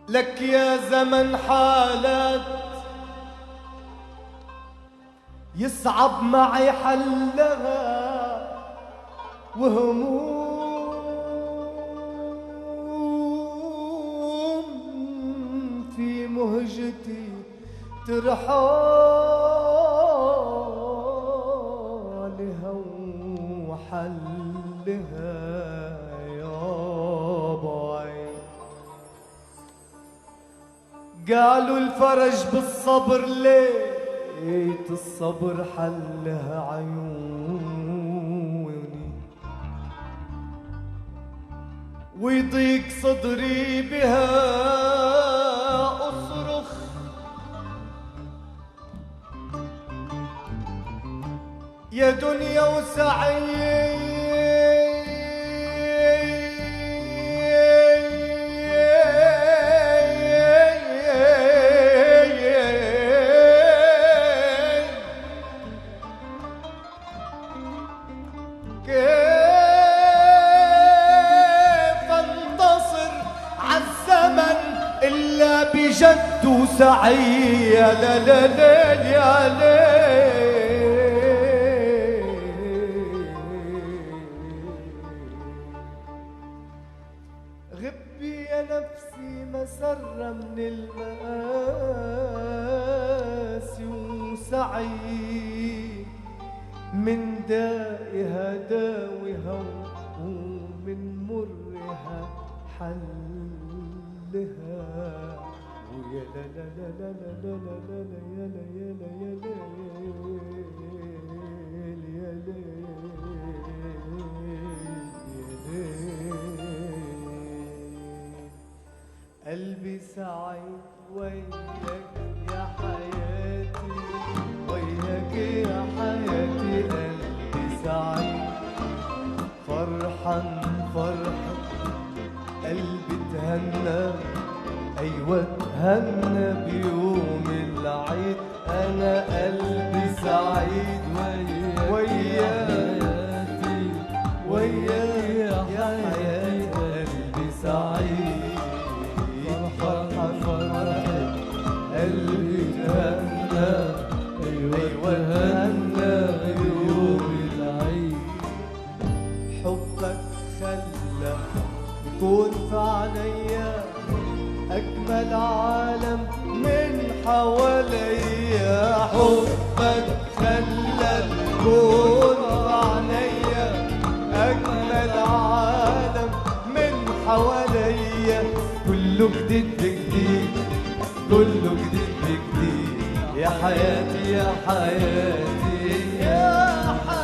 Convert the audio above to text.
لك يا زمن حالات يصعب معي حلها، وهموم في مهجتي ترحالها وحلها يابا. قالوا الفرج بالصبر، ليت الصبر حلها عيوني، ويضيق صدري بها أصرخ يا دنيا وسعي. كيف انتصر عالزمن إلا بجد وسعي؟ يا ليل يا ليل، غبي يا نفسي مسرة من المآسي، وسعي من دائها داوها ومن مرها حلها. ويا لا لا لا لا لا لا لا لا يا لا يا لا يا ليل يا ليل. قلبي سعيد وياك يا حياتي، وياك يا حياتي. قلبي سعيد فرحان فرحان، قلبي تهنى أيوة تهنى بيوم العيد. أنا قلبي سعيد وياك حياتي، وياك يا حياتي. قلبي سعيد فرحان فرحان، قلبي تهنى أيوة تهنى بيوم العيد. حبك خلى يكون في عينيا أجمل عالم من حواليا. حبك خلى يكون في عينيا أجمل عالم من حواليا. كله جديد بجديد، كله جديد بجديد، يا حياتي يا حياتي يا حياتي.